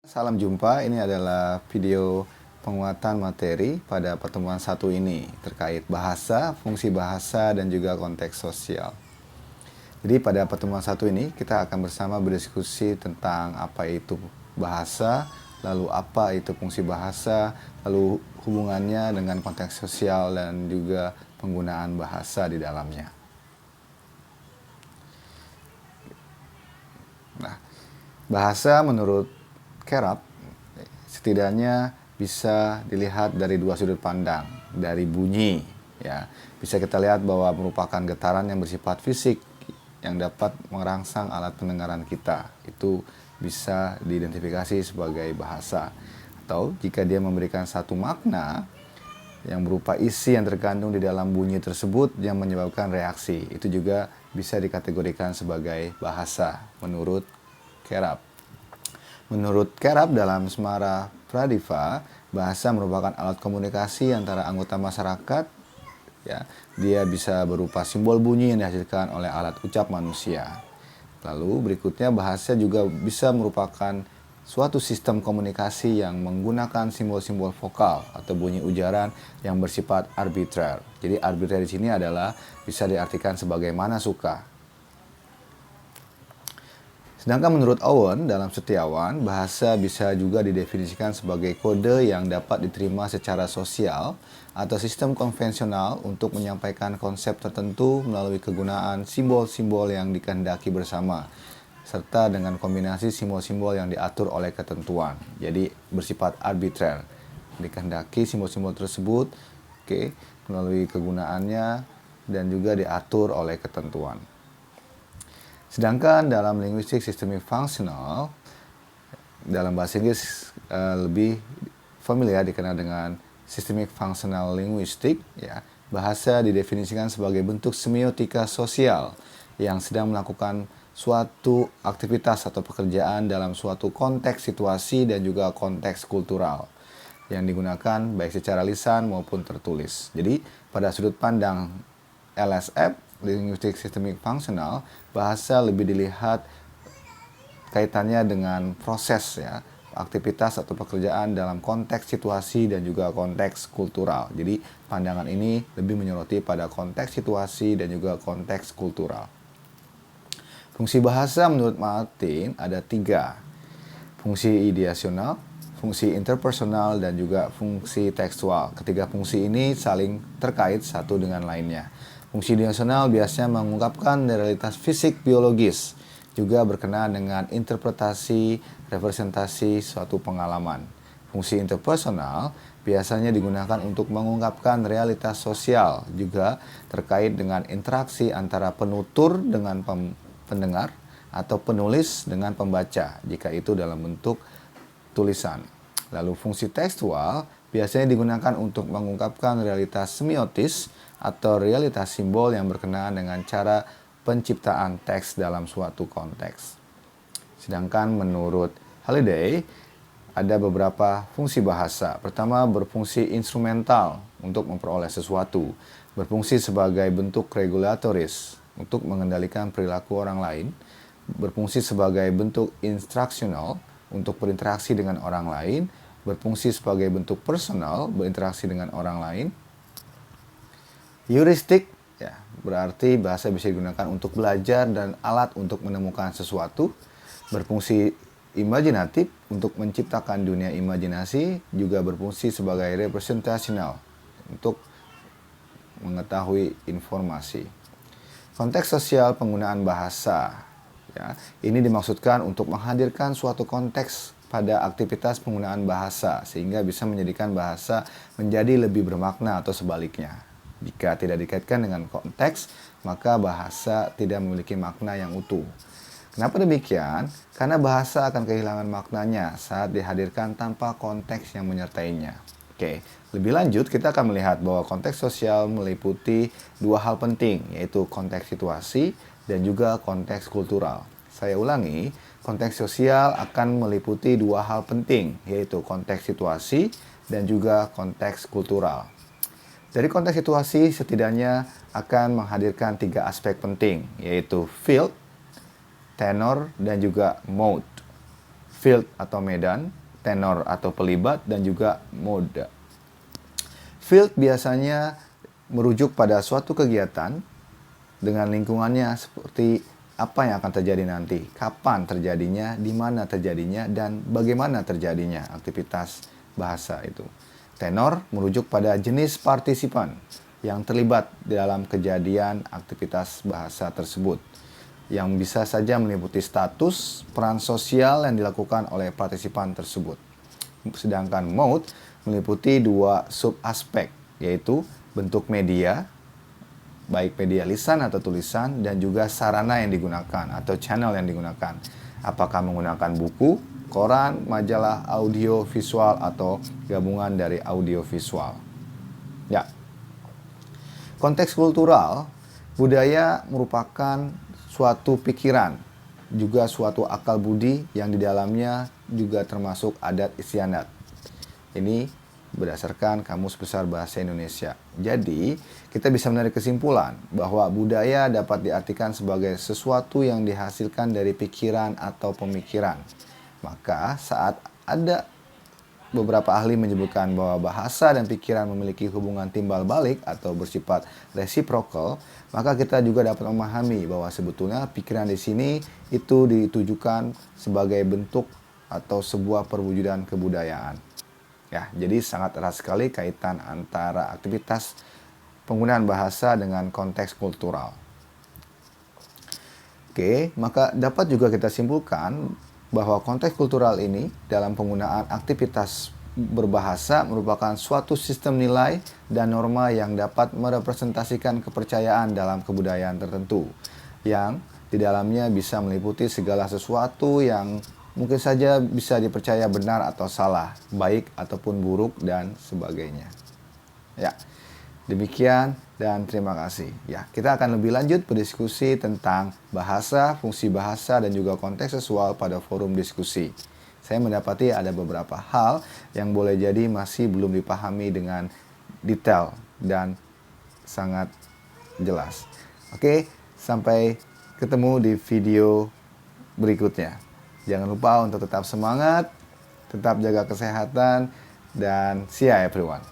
Salam jumpa, ini adalah video penguatan materi pada pertemuan satu ini terkait bahasa, fungsi bahasa, dan juga konteks sosial. Jadi pada pertemuan satu ini kita akan bersama berdiskusi tentang apa itu bahasa, lalu apa itu fungsi bahasa, lalu hubungannya dengan konteks sosial dan juga penggunaan bahasa di dalamnya. Nah, bahasa menurut Kerap setidaknya bisa dilihat dari dua sudut pandang. Dari bunyi, ya, bisa kita lihat bahwa merupakan getaran yang bersifat fisik yang dapat merangsang alat pendengaran kita. Itu bisa diidentifikasi sebagai bahasa. Atau jika dia memberikan satu makna yang berupa isi yang terkandung di dalam bunyi tersebut yang menyebabkan reaksi, itu juga bisa dikategorikan sebagai bahasa menurut Kerap. Menurut Kerap dalam Semara Pradiva, bahasa merupakan alat komunikasi antara anggota masyarakat. Ya, dia bisa berupa simbol bunyi yang dihasilkan oleh alat ucap manusia. Lalu berikutnya bahasa juga bisa merupakan suatu sistem komunikasi yang menggunakan simbol-simbol vokal atau bunyi ujaran yang bersifat arbitrer. Jadi arbitrer di sini adalah bisa diartikan sebagaimana suka. Sedangkan menurut Owen dalam Setiawan, bahasa bisa juga didefinisikan sebagai kode yang dapat diterima secara sosial atau sistem konvensional untuk menyampaikan konsep tertentu melalui kegunaan simbol-simbol yang dikehendaki bersama, serta dengan kombinasi simbol-simbol yang diatur oleh ketentuan. Jadi bersifat arbitrer. Dikehendaki simbol-simbol tersebut, melalui kegunaannya dan juga diatur oleh ketentuan. Sedangkan dalam linguistik sistemik fungsional, dalam bahasa Inggris lebih familiar dikenal dengan systemic functional linguistic, ya, bahasa didefinisikan sebagai bentuk semiotika sosial yang sedang melakukan suatu aktivitas atau pekerjaan dalam suatu konteks situasi dan juga konteks kultural yang digunakan baik secara lisan maupun tertulis. Jadi pada sudut pandang LSF, linguistik sistemik fungsional, bahasa lebih dilihat kaitannya dengan proses, ya, aktivitas atau pekerjaan dalam konteks situasi dan juga konteks kultural. Jadi pandangan ini lebih menyoroti pada konteks situasi dan juga konteks kultural. Fungsi bahasa menurut Martin ada 3. Fungsi ideasional, fungsi interpersonal, dan juga fungsi tekstual. Ketiga fungsi ini saling terkait satu dengan lainnya. Fungsi ideasional biasanya mengungkapkan realitas fisik biologis, juga berkenaan dengan interpretasi, representasi suatu pengalaman. Fungsi interpersonal biasanya digunakan untuk mengungkapkan realitas sosial, juga terkait dengan interaksi antara penutur dengan pendengar atau penulis dengan pembaca, jika itu dalam bentuk tulisan. Lalu fungsi tekstual biasanya digunakan untuk mengungkapkan realitas semiotis atau realitas simbol yang berkenaan dengan cara penciptaan teks dalam suatu konteks. Sedangkan menurut Halliday, ada beberapa fungsi bahasa. Pertama, berfungsi instrumental untuk memperoleh sesuatu. Berfungsi sebagai bentuk regulatoris untuk mengendalikan perilaku orang lain. Berfungsi sebagai bentuk instruksional untuk berinteraksi dengan orang lain. Berfungsi sebagai bentuk personal, berinteraksi dengan orang lain. Heuristik, ya, berarti bahasa bisa digunakan untuk belajar dan alat untuk menemukan sesuatu. Berfungsi imajinatif untuk menciptakan dunia imajinasi, juga berfungsi sebagai representasional untuk mengetahui informasi. Konteks sosial penggunaan bahasa, ya, ini dimaksudkan untuk menghadirkan suatu konteks pada aktivitas penggunaan bahasa sehingga bisa menjadikan bahasa menjadi lebih bermakna atau sebaliknya. Jika tidak dikaitkan dengan konteks, maka bahasa tidak memiliki makna yang utuh. Kenapa demikian? Karena bahasa akan kehilangan maknanya saat dihadirkan tanpa konteks yang menyertainya. Lebih lanjut kita akan melihat bahwa konteks sosial meliputi 2 hal penting, yaitu konteks situasi dan juga konteks kultural. Saya ulangi, konteks sosial akan meliputi 2 hal penting, yaitu konteks situasi dan juga konteks kultural. Dari konteks situasi setidaknya akan menghadirkan 3 aspek penting, yaitu field, tenor, dan juga mode. field atau medan, tenor atau pelibat, dan juga mode. Field biasanya merujuk pada suatu kegiatan dengan lingkungannya seperti apa yang akan terjadi nanti, kapan terjadinya, di mana terjadinya, dan bagaimana terjadinya aktivitas bahasa itu. Tenor merujuk pada jenis partisipan yang terlibat dalam kejadian aktivitas bahasa tersebut, yang bisa saja meliputi status, peran sosial yang dilakukan oleh partisipan tersebut. Sedangkan mode meliputi dua sub-aspek, yaitu bentuk media, baik media lisan atau tulisan, dan juga sarana yang digunakan atau channel yang digunakan. Apakah menggunakan buku, koran, majalah, audio, visual, atau gabungan dari audio visual. Ya. Konteks kultural, budaya merupakan suatu pikiran, juga suatu akal budi yang di dalamnya juga termasuk adat istiadat. Ini berdasarkan Kamus Besar Bahasa Indonesia. Jadi, kita bisa menarik kesimpulan bahwa budaya dapat diartikan sebagai sesuatu yang dihasilkan dari pikiran atau pemikiran. Maka, saat ada beberapa ahli menyebutkan bahwa bahasa dan pikiran memiliki hubungan timbal balik atau bersifat reciprocal, maka kita juga dapat memahami bahwa sebetulnya pikiran di sini itu ditujukan sebagai bentuk atau sebuah perwujudan kebudayaan. Ya, jadi sangat erat sekali kaitan antara aktivitas penggunaan bahasa dengan konteks kultural. Oke, maka dapat juga kita simpulkan bahwa konteks kultural ini dalam penggunaan aktivitas berbahasa merupakan suatu sistem nilai dan norma yang dapat merepresentasikan kepercayaan dalam kebudayaan tertentu, yang di dalamnya bisa meliputi segala sesuatu yang mungkin saja bisa dipercaya benar atau salah, baik ataupun buruk, dan sebagainya. Ya, demikian dan terima kasih. Ya, kita akan lebih lanjut berdiskusi tentang bahasa, fungsi bahasa, dan juga konteks seksual pada forum diskusi. Saya mendapati ada beberapa hal yang boleh jadi masih belum dipahami dengan detail dan sangat jelas. Oke, sampai ketemu di video berikutnya. Jangan lupa untuk tetap semangat, tetap jaga kesehatan, dan see ya everyone.